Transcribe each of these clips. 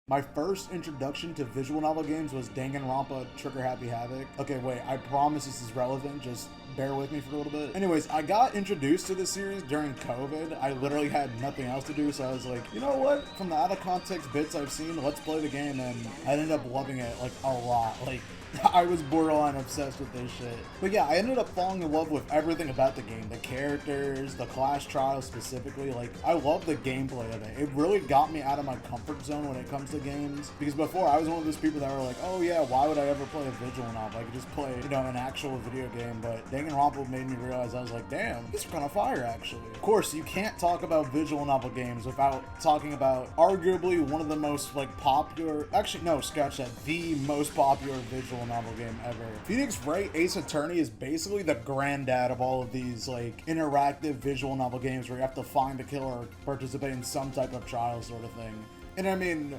My first introduction to visual novel games was Danganronpa Trigger Happy Havoc. Okay, wait, I promise this is relevant, just bear with me for a little bit. Anyways, I got introduced to this series during COVID. I literally had nothing else to do, so I was like, you know what? From the out of context bits I've seen, let's play the game, and I ended up loving it, like, a lot. Like, I was borderline obsessed with this shit. But yeah, I ended up falling in love with everything about the game. The characters, the class trials specifically. Like, I love the gameplay of it. It really got me out of my comfort zone when it comes to games. Because before, I was one of those people that were like, oh yeah, why would I ever play a visual novel? I could just play, you know, an actual video game. But Danganronpa made me realize, I was like, damn, these are kind of fire, actually. Of course, you can't talk about visual novel games without talking about arguably one of the most, like, popular, actually, no, scratch that, the most popular visual novel game ever. Phoenix Wright Ace Attorney is basically the granddad of all of these, like, interactive visual novel games where you have to find a killer or participate in some type of trial sort of thing. And I mean,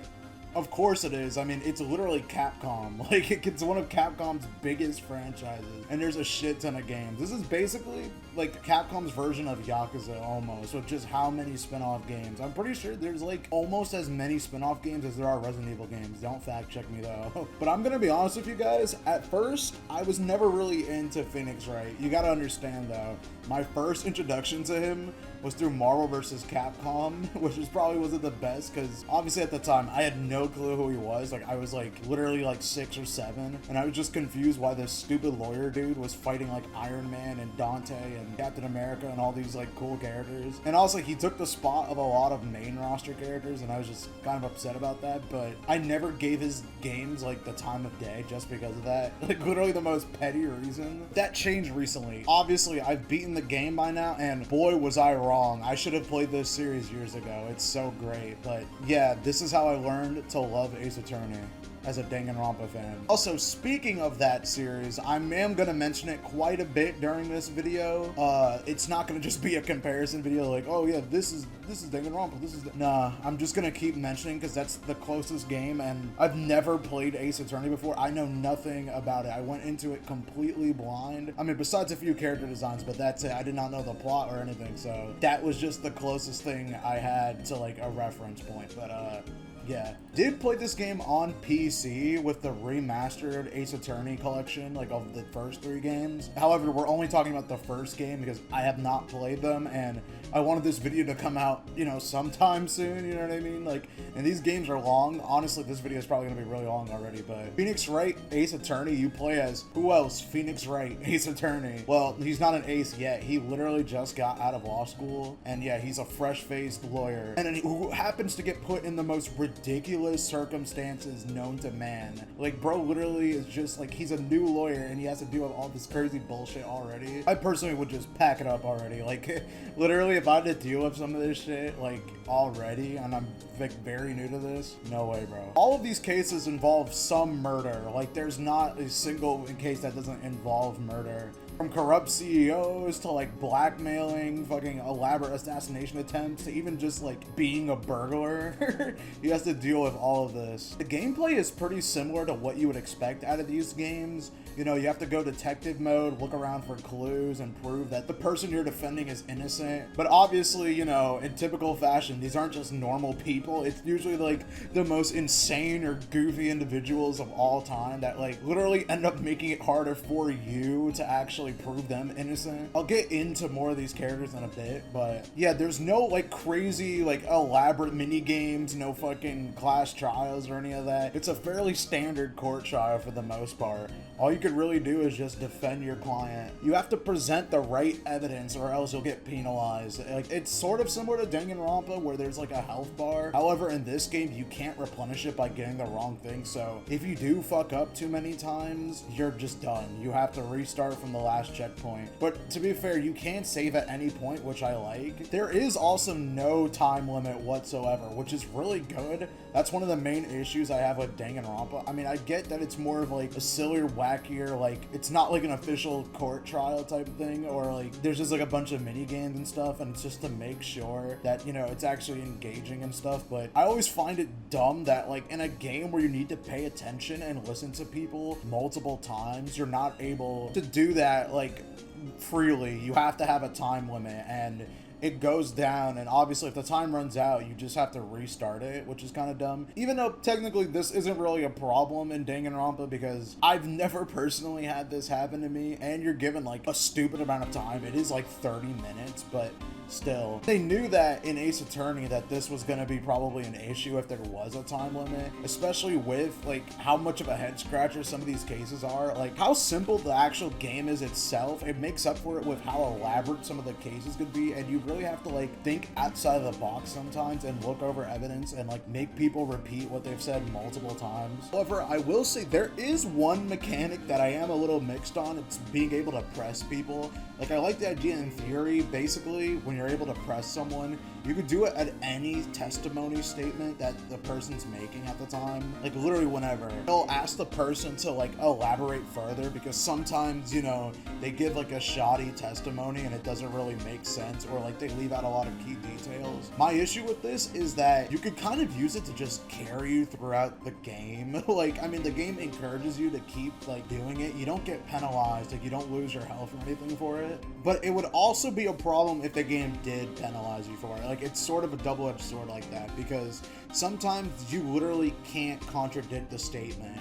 of course it is. I mean, it's literally Capcom. Like, it's one of Capcom's biggest franchises, and there's a shit ton of games. This is basically like Capcom's version of Yakuza almost, with just how many spin-off games. I'm pretty sure there's like almost as many spin-off games as there are Resident Evil games. Don't fact check me though. But I'm gonna be honest with you guys, at first, I was never really into Phoenix Wright. You gotta understand though, my first introduction to him was through Marvel vs. Capcom, which probably wasn't the best, because obviously at the time, I had no clue who he was. Like, I was like literally like 6 or 7, and I was just confused why this stupid lawyer dude was fighting like Iron Man and Dante and Captain America and all these like cool characters. And also, he took the spot of a lot of main roster characters, and I was just kind of upset about that, but I never gave his games like the time of day just because of that. Like, literally the most petty reason. That changed recently. Obviously, I've beaten the game by now, and boy was I wrong. I should have played this series years ago. It's so great. But yeah, this is how I learned to love Ace Attorney as a Danganronpa fan. Also, speaking of that series, I am gonna mention it quite a bit during this video. It's not gonna just be a comparison video like, oh yeah, this is Danganronpa, this is nah, I'm just gonna keep mentioning because that's the closest game, and I've never played Ace Attorney before. I know nothing about it. I went into it completely blind. I mean, besides a few character designs, but that's it. I did not know the plot or anything, so that was just the closest thing I had to like a reference point. But yeah, did play this game on PC with the remastered Ace Attorney collection, like of the first 3 games. However, we're only talking about the first game because I have not played them, and I wanted this video to come out, you know, sometime soon, you know what I mean? Like, and these games are long. Honestly, this video is probably gonna be really long already, but Phoenix Wright Ace Attorney, you play as who else? Phoenix Wright Ace Attorney. Well, he's not an ace yet. He literally just got out of law school, and yeah, he's a fresh-faced lawyer, and who happens to get put in the most ridiculous circumstances known to man. Like, bro literally is just like, he's a new lawyer and he has to deal with all this crazy bullshit already. I personally would just pack it up already. Like, literally, if I had to deal with some of this shit like already, and I'm like very new to this, no way, bro. All of these cases involve some murder. Like, there's not a single case that doesn't involve murder. From corrupt CEOs to like blackmailing, fucking elaborate assassination attempts, to even just like being a burglar. He has to deal with all of this. The gameplay is pretty similar to what you would expect out of these games. You know, you have to go detective mode, look around for clues, and prove that the person you're defending is innocent. But obviously, you know, in typical fashion, these aren't just normal people. It's usually like the most insane or goofy individuals of all time that like literally end up making it harder for you to actually prove them innocent. I'll get into more of these characters in a bit, but yeah, there's no like crazy, like elaborate mini games, no fucking class trials or any of that. It's a fairly standard court trial for the most part. All you could really do is just defend your client. You have to present the right evidence or else you'll get penalized. Like, it's sort of similar to Danganronpa where there's like a health bar. However, in this game, you can't replenish it by getting the wrong thing. So if you do fuck up too many times, you're just done. You have to restart from the last checkpoint. But to be fair, you can save at any point, which I like. There is also no time limit whatsoever, which is really good. That's one of the main issues I have with Danganronpa. I mean, I get that it's more of like a sillier, wackier, like, it's not like an official court trial type of thing, or like there's just like a bunch of mini games and stuff, and it's just to make sure that, you know, it's actually engaging and stuff. But I always find it dumb that like in a game where you need to pay attention and listen to people multiple times, you're not able to do that like freely. You have to have a time limit, and it goes down, and obviously if the time runs out, you just have to restart it, which is kind of dumb. Even though technically this isn't really a problem in Danganronpa, because I've never personally had this happen to me, and you're given like a stupid amount of time. It is like 30 minutes, but still. They knew that in Ace Attorney that this was going to be probably an issue if there was a time limit, especially with like how much of a head scratcher some of these cases are. Like how simple the actual game is itself, it makes up for it with how elaborate some of the cases could be, and you really have to like think outside of the box sometimes and look over evidence and like make people repeat what they've said multiple times. However, I will say there is one mechanic that I am a little mixed on. It's being able to press people. Like I like the idea in theory. Basically, when you're able to press someone, you could do it at any testimony statement that the person's making at the time. Like literally whenever. They'll ask the person to like elaborate further, because sometimes, you know, they give like a shoddy testimony and it doesn't really make sense, or like they leave out a lot of key details. My issue with this is that you could kind of use it to just carry you throughout the game. Like, I mean, the game encourages you to keep like doing it. You don't get penalized, like you don't lose your health or anything for it. But it would also be a problem if the game did penalize you for it. Like it's sort of a double-edged sword like that, because sometimes you literally can't contradict the statement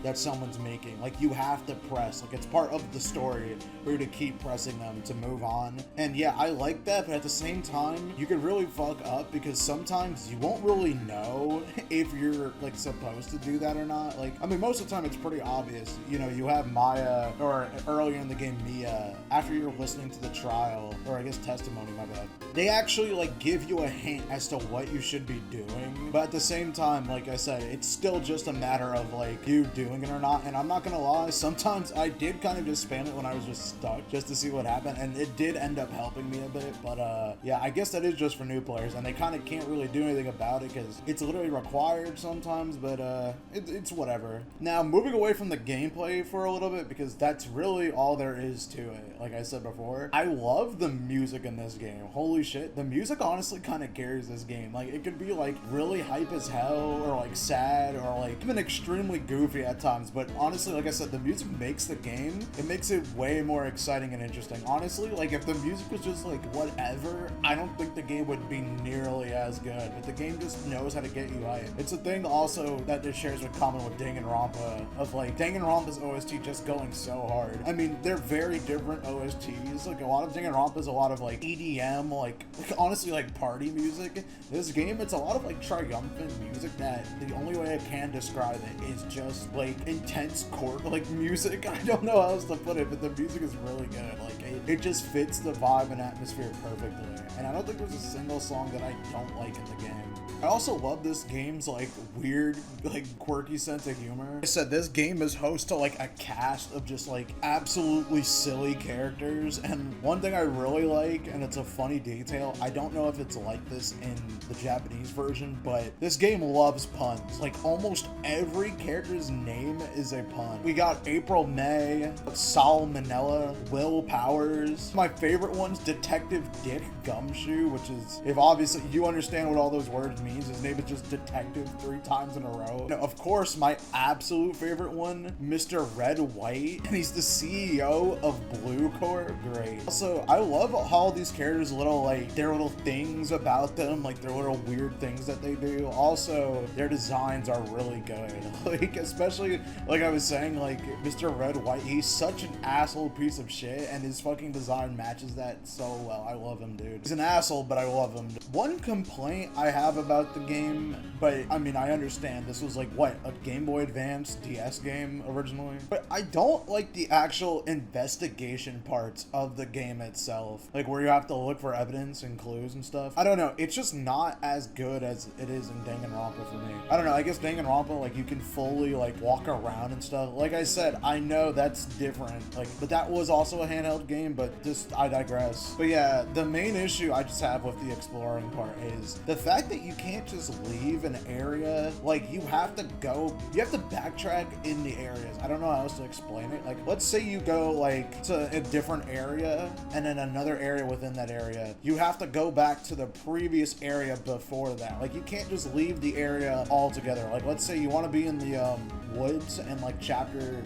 that someone's making. Like you have to press, like it's part of the story for you to keep pressing them to move on. And yeah, I like that, but at the same time, you could really fuck up, because sometimes you won't really know if you're like supposed to do that or not. Like, I mean, most of the time it's pretty obvious. You know, you have Maya, or earlier in the game, Mia, after you're listening to the trial, or I guess testimony, my bad, they actually like give you a hint as to what you should be doing. But at the same time, like I said, it's still just a matter of like you doing it or not. And I'm not gonna lie, sometimes I did kind of just spam it when I was just stuck, just to see what happened, and it did end up helping me a bit. But yeah, I guess that is just for new players, and they kind of can't really do anything about it because it's literally required sometimes. But it's whatever. Now, moving away from the gameplay for a little bit, because that's really all there is to it. Like I said before, I love the music in this game. Holy shit, the music honestly kind of carries this game. Like it could be like really hype as hell, or like sad, or like even extremely goofy at times, but honestly, like I said, the music makes the game, it makes it way more exciting and interesting. Honestly, like if the music was just like whatever, I don't think the game would be nearly as good, but the game just knows how to get you hyped. It's a thing also that it shares in common with Danganronpa, of like Danganronpa's OST just going so hard. I mean, they're very different OSTs. Like a lot of Danganronpa is a lot of like EDM, like honestly like party music. This game, it's a lot of like triumphant music that the only way I can describe it is just like intense chord like music. I don't know how else to put it, but the music is really good. Like it just fits the vibe and atmosphere perfectly, and I don't think there's a single song that I don't like in the game. I also love this game's like weird, like quirky sense of humor. Like I said, this game is host to like a cast of just like absolutely silly characters, and one thing I really like, and it's a funny detail, I don't know if it's like this in the Japanese version, but this game loves puns. Like almost every character's name is a pun. We got April May, Sal Manella, Will Powers. My favorite one's Detective Dick Gumshoe, which is, if obviously you understand what all those words mean, his name is just Detective 3 times in a row. Now, of course, my absolute favorite one, Mr. Red White, and he's the CEO of Blue Corp. Great. Also, I love how these characters little like their little things about them, like their little weird things that they do. Also, their designs are really good. Like, especially like I was saying, like Mr. Red White, he's such an asshole piece of shit, and his fucking design matches that so well. I love him, dude. He's an asshole, but I love him. One complaint I have about the game, but I mean, I understand this was like what, a Game Boy Advance DS game originally, but I don't like the actual investigation parts of the game itself, like where you have to look for evidence and clues and stuff. I don't know, it's just not as good as it is in Danganronpa for me. I don't know, I guess Danganronpa, like you can fully like walk around and stuff. Like I said, I know that's different, like, but that was also a handheld game, but just, I digress. But yeah, the main issue I just have with the exploring part is the fact that you can't just leave an area. Like you have to backtrack in the areas. I don't know how else to explain it. Like let's say you go like to a different area, and then another area within that area, you have to go back to the previous area before that. Like you can't just leave the area altogether. Like let's say you want to be in the woods in like chapter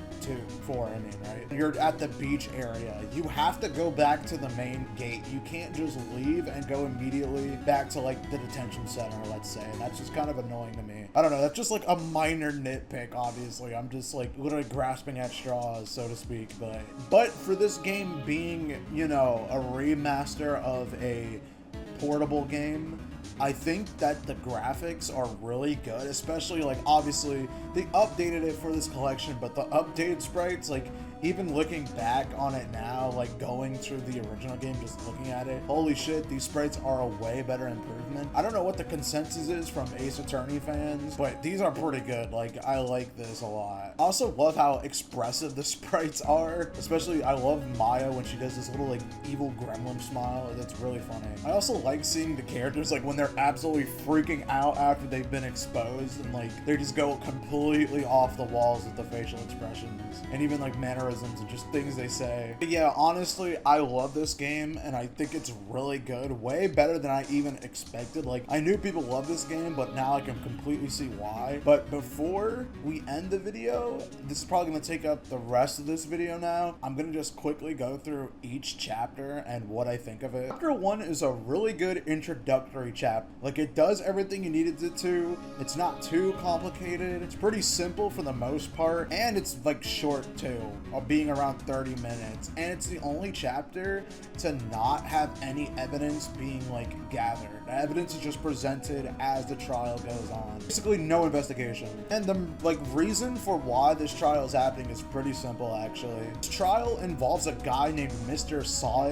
4, I mean, right? You're at the beach area. You have to go back to the main gate. You can't just leave and go immediately back to like the detention center, let's say. That's just kind of annoying to me. I don't know, that's just like a minor nitpick, obviously. I'm just like literally grasping at straws, so to speak, but for this game being, you know, a remaster of a portable game, I think that the graphics are really good, especially like obviously they updated it for this collection, but the updated sprites, like even looking back on it now, like going through the original game, just looking at it, holy shit, these sprites are a way better improvement. I don't know what the consensus is from Ace Attorney fans, but these are pretty good. Like, I like this a lot. I also love how expressive the sprites are, especially I love Maya when she does this little like evil gremlin smile. That's really funny. I also like seeing the characters like when they're absolutely freaking out after they've been exposed and like they just go completely off the walls with the facial expressions and even like mannerisms and just things they say. But yeah, honestly, I love this game and I think it's really good. Way better than I even expected. Like, I knew people love this game, but now I can completely see why. But before we end the video, this is probably going to take up the rest of this video now. I'm going to just quickly go through each chapter and what I think of it. Chapter 1 is a really good introductory chapter. Like, it does everything you needed it to. It's not too complicated. It's pretty simple for the most part. And it's like short too, being around 30 minutes, and it's the only chapter to not have any evidence being like gathered. The evidence is just presented as the trial goes on. Basically no investigation. And the like reason for why this trial is happening is pretty simple actually. This trial involves a guy named Mr. Saw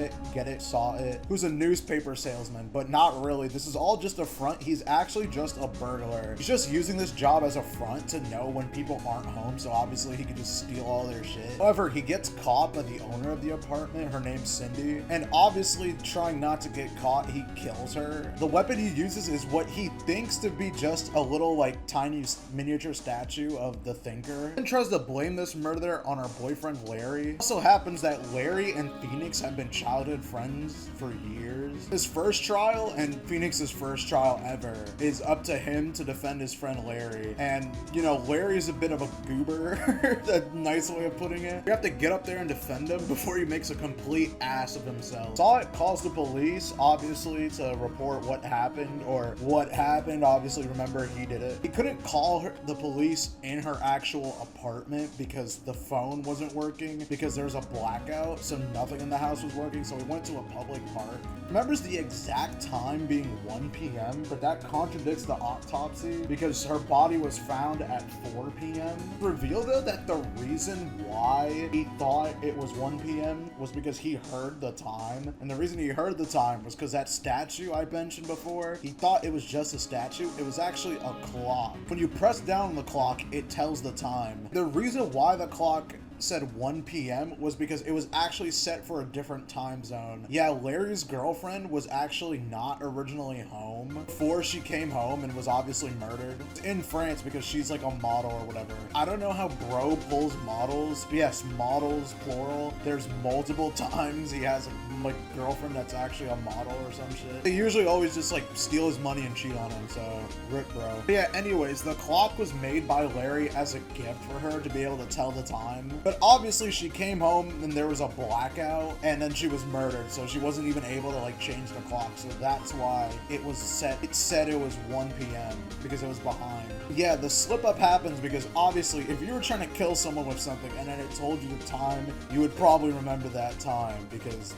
It, who's a newspaper salesman, but not really. This is all just a front. He's actually just a burglar. He's just using this job as a front to know when people aren't home, so obviously he can just steal all their shit. However, he gets caught by the owner of the apartment. Her name's Cindy, and obviously trying not to get caught, he kills her. The weapon he uses is what he thinks to be just a little like tiny miniature statue of the Thinker, and tries to blame this murder on her boyfriend Larry. It also happens that Larry and Phoenix have been childhood friends for years. His first trial and Phoenix's first trial ever is up to him to defend his friend Larry, and you know, Larry's a bit of a goober. That's a nice way of putting it. You have to get up there and defend him before he makes a complete ass of himself. Saw It calls the police, obviously, to report what happened, or what happened. Obviously, remember, he did it. He couldn't call the police in her actual apartment because the phone wasn't working, because there was a blackout, so nothing in the house was working, so he went to a public park. Remembers the exact time being 1 p.m., but that contradicts the autopsy because her body was found at 4 p.m. Revealed though that the reason why he thought it was 1 p.m. was because he heard the time, and the reason he heard the time was because that statue I mentioned before, he thought it was just a statue. It was actually a clock. When you press down on the clock, it tells the time. The reason why the clock said 1 p.m. was because it was actually set for a different time zone. Yeah, Larry's girlfriend was actually not originally home before she came home and was obviously murdered in France because she's like a model or whatever. I don't know how bro pulls models, but yes, models plural. There's multiple times he has a like girlfriend that's actually a model or some shit. They usually always just like steal his money and cheat on him, so rip bro. But yeah, anyways, the clock was made by Larry as a gift for her to be able to tell the time. But obviously she came home and there was a blackout and then she was murdered, so she wasn't even able to like change the clock, so that's why it was set. It said it was 1 p.m. because it was behind. Yeah, the slip up happens because obviously if you were trying to kill someone with something and then it told you the time, you would probably remember that time because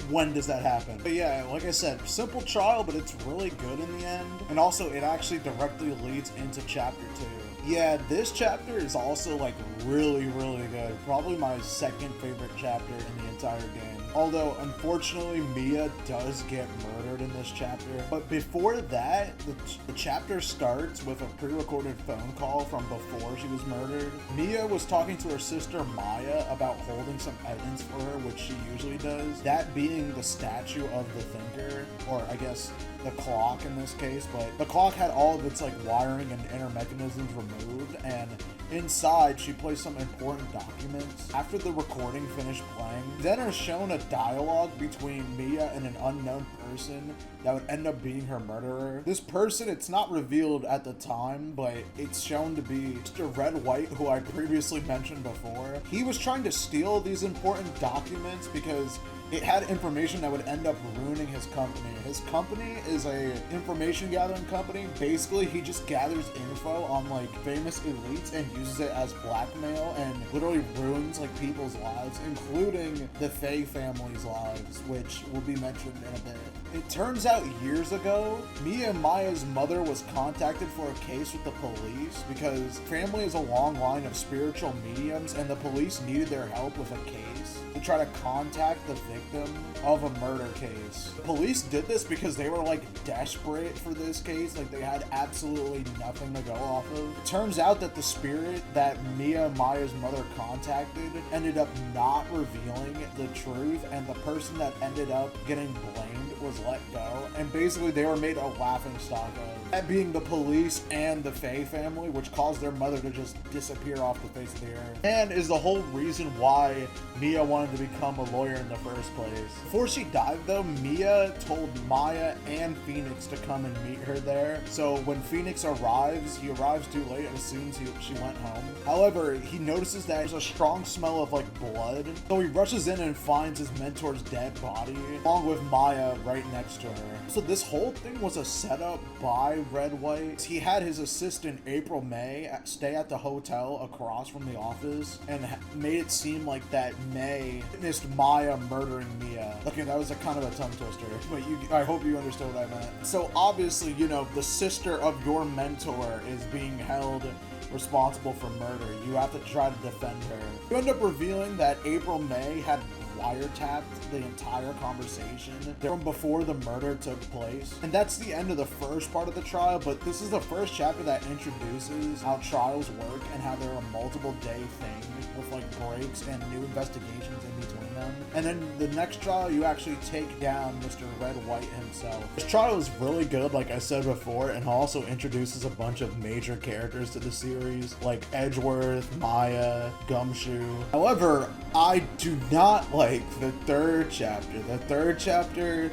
when does that happen? But yeah, like I said, simple trial, but it's really good in the end. And also it actually directly leads into chapter 2. Yeah, this chapter is also like really good. Probably my second favorite chapter in the entire game. Although, unfortunately, Mia does get murdered in this chapter. But before that, the chapter starts with a pre-recorded phone call from before she was murdered. Mia was talking to her sister Maya about holding some evidence for her, which she usually does. That being the statue of the Thinker, or I guess the clock in this case, but the clock had all of its like wiring and inner mechanisms removed, and Inside, she plays some important documents. After the recording finished playing, then are shown a dialogue between Mia and an unknown person that would end up being her murderer. This person, it's not revealed at the time, but it's shown to be Mr. Red White, who I previously mentioned before. He was trying to steal these important documents because it had information that would end up ruining his company. His company is a information gathering company. Basically, he just gathers info on like famous elites and uses it as blackmail and literally ruins like people's lives, including the Faye family's lives, which will be mentioned in a bit. It turns out years ago, Mia and Maya's mother was contacted for a case with the police because family is a long line of spiritual mediums and the police needed their help with a case to try to contact the victim of a murder case. The police did this because they were like desperate for this case, like they had absolutely nothing to go off of. It turns out that the spirit that Mia and Maya's mother contacted ended up not revealing the truth, and the person that ended up getting blamed was let go, and basically they were made a laughing stock of. That being the police and the Faye family, which caused their mother to just disappear off the face of the earth, and is the whole reason why Mia wanted to become a lawyer in the first place. Before she died though, Mia told Maya and Phoenix to come and meet her there. So when Phoenix arrives, he arrives too late and assumes she went home. However, he notices that there's a strong smell of like blood. So he rushes in and finds his mentor's dead body, along with Maya right next to her. So this whole thing was a setup by Red White. He had his assistant April May stay at the hotel across from the office and made it seem like that May witnessed Maya murdering Mia. Okay, that was a kind of a tongue twister, but I hope you understood what I meant. So obviously, you know, the sister of your mentor is being held responsible for murder. You have to try to defend her. You end up revealing that April May had wiretapped the entire conversation from before the murder took place. And that's the end of the first part of the trial, but this is the first chapter that introduces how trials work and how they're a multiple day thing with like breaks and new investigations in between them. And then the next trial, you actually take down Mr. Red White himself. This trial is really good, like I said before, and also introduces a bunch of major characters to the series, like Edgeworth, Maya, Gumshoe. However, I do not like the third chapter. The third chapter,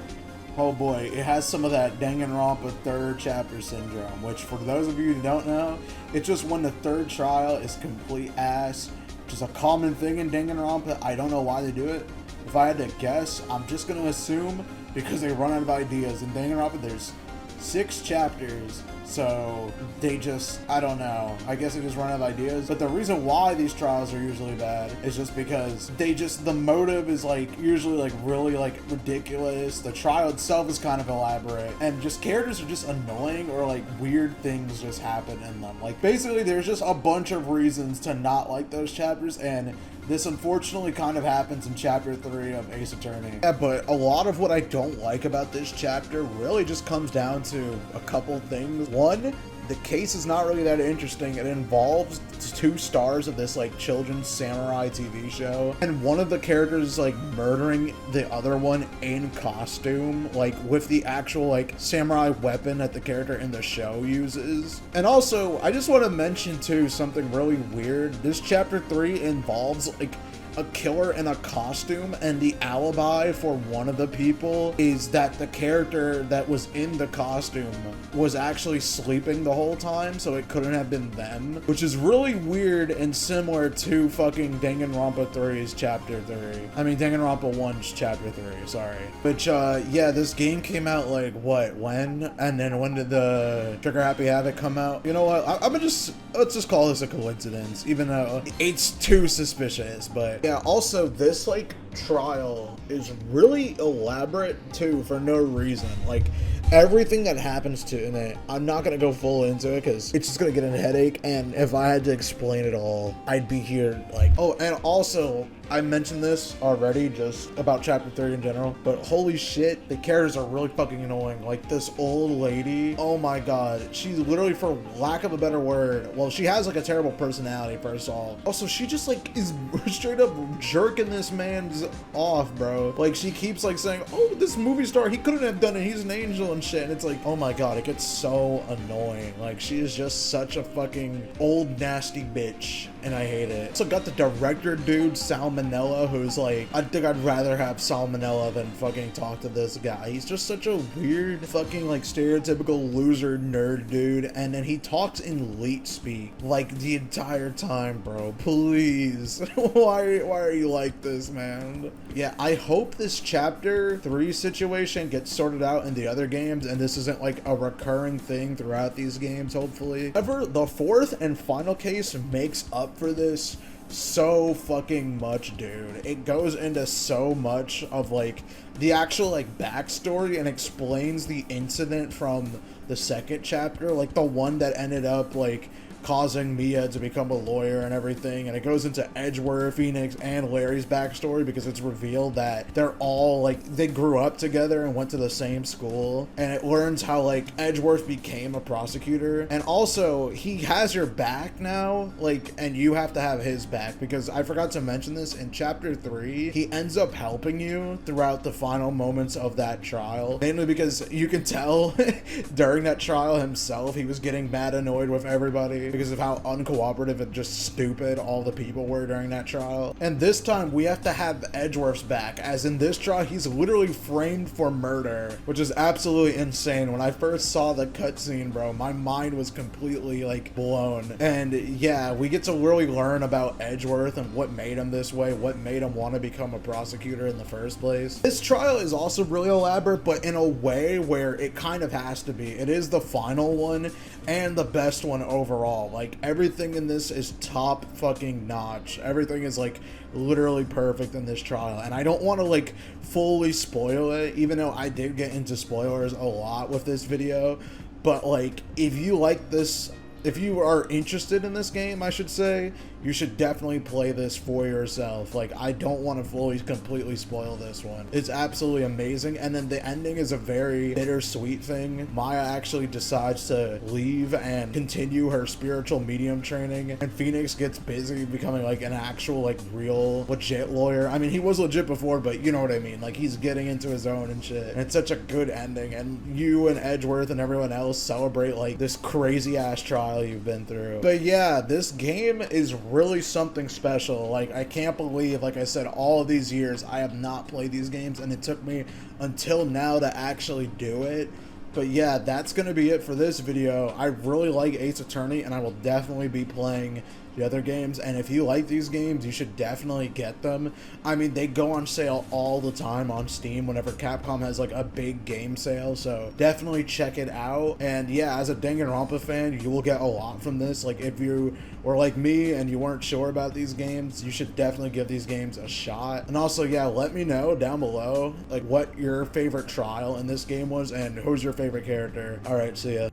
oh boy, it has some of that Danganronpa third chapter syndrome, which for those of you who don't know, it's just when the third trial is complete ass, which is a common thing in Danganronpa. I don't know why they do it. If I had to guess, I'm just going to assume because they run out of ideas. In Danganronpa, there's 6 chapters, so they just, I don't know, I guess they just run out of ideas. But the reason why these trials are usually bad is just because the motive is like usually like really like ridiculous. The trial itself is kind of elaborate, and just characters are just annoying, or like weird things just happen in them. Like basically there's just a bunch of reasons to not like those chapters, and this unfortunately kind of happens in chapter 3 of Ace Attorney. Yeah, but a lot of what I don't like about this chapter really just comes down to a couple things. One, the case is not really that interesting. It involves 2 stars of this like children's samurai TV show, and one of the characters like murdering the other one in costume, like with the actual like samurai weapon that the character in the show uses. And also, I just want to mention too something really weird. This chapter 3 involves like a killer in a costume, and the alibi for one of the people is that the character that was in the costume was actually sleeping the whole time, so it couldn't have been them, which is really weird and similar to fucking Danganronpa 3's chapter 3. I mean Danganronpa 1's chapter 3, sorry. Which yeah, this game came out like what, when? And then when did the Trigger Happy Havoc come out? You know what, let's just call this a coincidence, even though it's too suspicious. But yeah, also this like trial is really elaborate too for no reason. Like everything that happens to in it, I'm not gonna go full into it because it's just gonna get a headache, and if I had to explain it all, I'd be here like, oh, and also I mentioned this already just about chapter 3 in general, but holy shit, the characters are really fucking annoying. Like this old lady, oh my god, she's literally, for lack of a better word, well, she has like a terrible personality first of all. Also, she just like is straight up jerking this man's legs off, bro. Like, she keeps like saying, oh, this movie star, he couldn't have done it, he's an angel and shit. And it's like, oh my god, it gets so annoying. Like, she is just such a fucking old nasty bitch, and I hate it. So got the director dude, Salmonella, who's like, I think I'd rather have Salmonella than fucking talk to this guy. He's just such a weird fucking like stereotypical loser nerd dude, and then he talks in late speak like the entire time, bro. Please. why are you like this, man? Yeah, I hope this chapter 3 situation gets sorted out in the other games, and this isn't like a recurring thing throughout these games, hopefully. However, the 4th and final case makes up for this so fucking much, dude. It goes into so much of like the actual like backstory and explains the incident from the 2nd chapter, like the one that ended up like causing Mia to become a lawyer and everything. And it goes into Edgeworth, Phoenix, and Larry's backstory, because it's revealed that they're all like, they grew up together and went to the same school. And it learns how like Edgeworth became a prosecutor, and also he has your back now, like, and you have to have his back, because I forgot to mention this in chapter 3, he ends up helping you throughout the final moments of that trial, mainly because you can tell during that trial himself he was getting mad annoyed with everybody because of how uncooperative and just stupid all the people were during that trial. And this time we have to have Edgeworth's back, as in this trial he's literally framed for murder, which is absolutely insane. When I first saw the cutscene, bro, my mind was completely like blown. And yeah, we get to really learn about Edgeworth and what made him this way, what made him want to become a prosecutor in the first place. This trial is also really elaborate, but in a way where it kind of has to be. It is the final one and the best one overall. Like, everything in this is top fucking notch. Everything is like literally perfect in this trial, and I don't want to like fully spoil it, even though I did get into spoilers a lot with this video. But like, if you like this, if you are interested in this game, I should say, you should definitely play this for yourself. Like, I don't want to fully completely spoil this one. It's absolutely amazing. And then the ending is a very bittersweet thing. Maya actually decides to leave and continue her spiritual medium training, and Phoenix gets busy becoming like an actual like real legit lawyer. I mean, he was legit before, but you know what I mean, like he's getting into his own and shit. And it's such a good ending, and you and Edgeworth and everyone else celebrate like this crazy ass trial you've been through. But yeah, this game is really something special. Like, I can't believe, like I said, all of these years I have not played these games, and it took me until now to actually do it. But yeah, that's gonna be it for this video. I really like Ace Attorney, and I will definitely be playing the other games. And if you like these games, you should definitely get them. I mean, they go on sale all the time on Steam whenever Capcom has like a big game sale, so definitely check it out. And yeah, as a Danganronpa fan, you will get a lot from this. Like, if you were like me and you weren't sure about these games, you should definitely give these games a shot. And also, yeah, let me know down below like what your favorite trial in this game was and who's your favorite character. All right, see ya.